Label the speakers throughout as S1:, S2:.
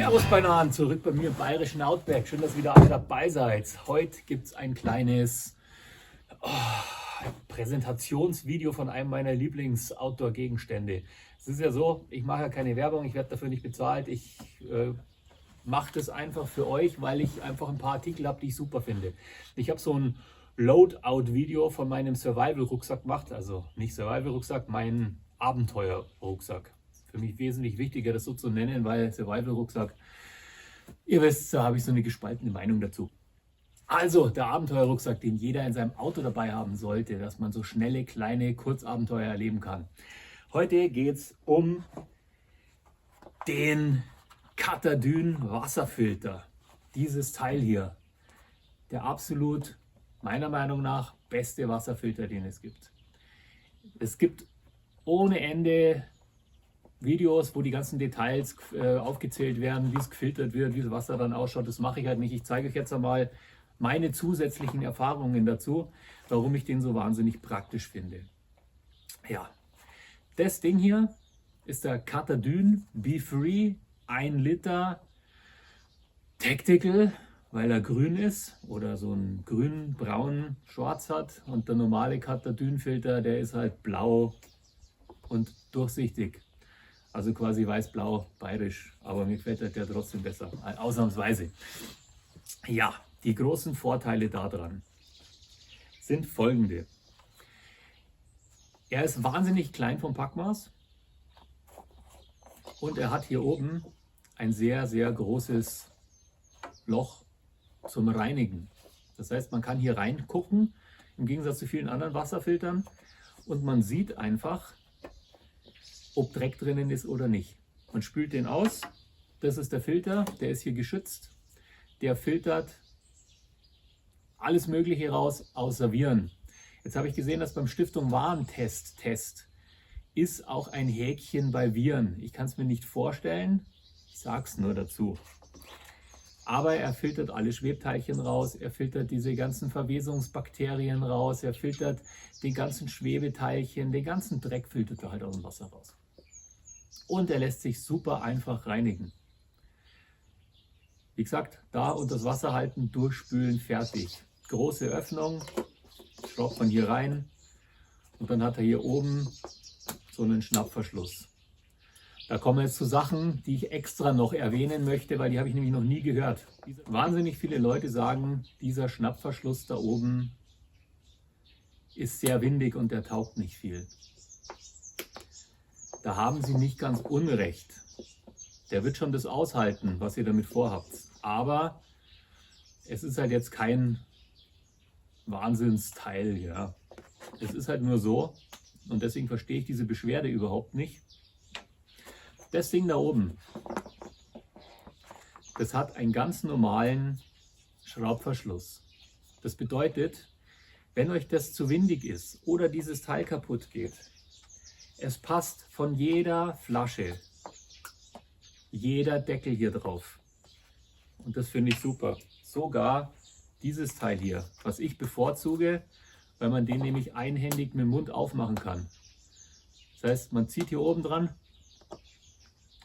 S1: Servus Bananen, zurück bei mir im bayerischen Outback. Schön, dass ihr wieder alle dabei seid. Heute gibt es ein kleines Präsentationsvideo von einem meiner Lieblings-Outdoor-Gegenstände. Es ist ja so, ich mache ja keine Werbung, ich werde dafür nicht bezahlt. Ich mache das einfach für euch, weil ich einfach ein paar Artikel habe, die ich super finde. Ich habe so ein Loadout-Video von meinem Survival-Rucksack gemacht. Also nicht Survival-Rucksack, mein Abenteuer-Rucksack. Für mich wesentlich wichtiger, das so zu nennen, weil Survival-Rucksack, ihr wisst, da habe ich so eine gespaltene Meinung dazu. Also der Abenteuerrucksack, den jeder in seinem Auto dabei haben sollte, dass man so schnelle, kleine Kurzabenteuer erleben kann. Heute geht es um den Katadyn Wasserfilter. Dieses Teil hier, der absolut, meiner Meinung nach, beste Wasserfilter, den es gibt. Es gibt ohne Ende Videos, wo die ganzen Details aufgezählt werden, wie es gefiltert wird, wie das Wasser dann ausschaut. Das mache ich halt nicht. Ich zeige euch jetzt einmal meine zusätzlichen Erfahrungen dazu, warum ich den so wahnsinnig praktisch finde. Ja, das Ding hier ist der Katadyn BeFree 1 Liter Tactical, weil er grün ist oder so einen grün-braun Schwarz hat, und der normale Katadyn-Filter, der ist halt blau und durchsichtig. Also quasi weiß-blau bayerisch, aber mir gefällt der trotzdem besser, ausnahmsweise. Ja, die großen Vorteile daran sind folgende. Er ist wahnsinnig klein vom Packmaß und er hat hier oben ein sehr, sehr großes Loch zum Reinigen. Das heißt, man kann hier reingucken, im Gegensatz zu vielen anderen Wasserfiltern, und man sieht einfach, ob Dreck drinnen ist oder nicht. Man spült den aus, das ist der Filter, der ist hier geschützt, der filtert alles Mögliche raus, außer Viren. Jetzt habe ich gesehen, dass beim Stiftung Warentest ist auch ein Häkchen bei Viren. Ich kann es mir nicht vorstellen, ich sage es nur dazu. Aber er filtert alle Schwebteilchen raus, er filtert diese ganzen Verwesungsbakterien raus, er filtert die ganzen Schwebeteilchen, den ganzen Dreck filtert er halt aus dem Wasser raus. Und er lässt sich super einfach reinigen. Wie gesagt, da unter das Wasser halten, durchspülen, fertig. Große Öffnung, schraubt man hier rein und dann hat er hier oben so einen Schnappverschluss. Da kommen wir jetzt zu Sachen, die ich extra noch erwähnen möchte, weil die habe ich nämlich noch nie gehört. Wahnsinnig viele Leute sagen, dieser Schnappverschluss da oben ist sehr windig und der taugt nicht viel. Da haben Sie nicht ganz unrecht. Der wird schon das aushalten, was ihr damit vorhabt. Aber es ist halt jetzt kein Wahnsinnsteil. Ja. Es ist halt nur so, und deswegen verstehe ich diese Beschwerde überhaupt nicht. Das Ding da oben, das hat einen ganz normalen Schraubverschluss. Das bedeutet, wenn euch das zu windig ist oder dieses Teil kaputt geht, es passt von jeder Flasche, jeder Deckel hier drauf. Und das finde ich super. Sogar dieses Teil hier, was ich bevorzuge, weil man den nämlich einhändig mit dem Mund aufmachen kann. Das heißt, man zieht hier oben dran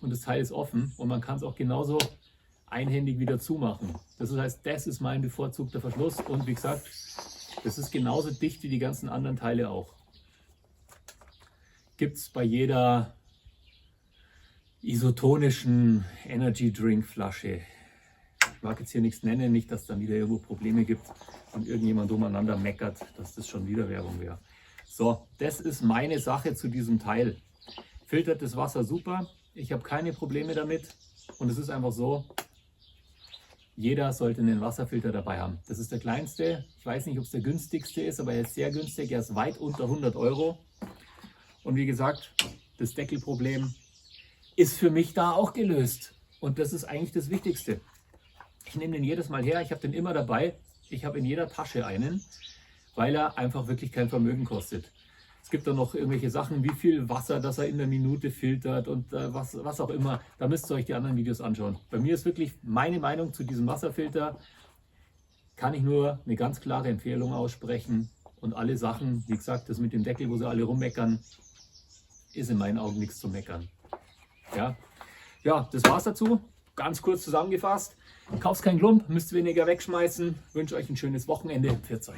S1: und das Teil ist offen und man kann es auch genauso einhändig wieder zumachen. Das heißt, das ist mein bevorzugter Verschluss und wie gesagt, das ist genauso dicht wie die ganzen anderen Teile auch. Gibt es bei jeder isotonischen Energy Drink Flasche. Ich mag jetzt hier nichts nennen, nicht, dass es dann wieder irgendwo Probleme gibt und irgendjemand umeinander meckert, dass das schon wieder Werbung wäre. So, das ist meine Sache zu diesem Teil. Filtert das Wasser super, ich habe keine Probleme damit und es ist einfach so, jeder sollte einen Wasserfilter dabei haben. Das ist der kleinste, ich weiß nicht, ob es der günstigste ist, aber er ist sehr günstig, er ist weit unter 100 Euro. Und wie gesagt, das Deckelproblem ist für mich da auch gelöst. Und das ist eigentlich das Wichtigste. Ich nehme den jedes Mal her, ich habe den immer dabei. Ich habe in jeder Tasche einen, weil er einfach wirklich kein Vermögen kostet. Es gibt dann noch irgendwelche Sachen, wie viel Wasser, das er in der Minute filtert und was auch immer. Da müsst ihr euch die anderen Videos anschauen. Bei mir ist wirklich meine Meinung zu diesem Wasserfilter, kann ich nur eine ganz klare Empfehlung aussprechen. Und alle Sachen, wie gesagt, das mit dem Deckel, wo sie alle rummeckern, ist in meinen Augen nichts zu meckern. Ja, das war's dazu. ganz kurz zusammengefasst. Kauft keinen Klump, müsst weniger wegschmeißen. Wünsche euch ein schönes Wochenende. Pfiat euch.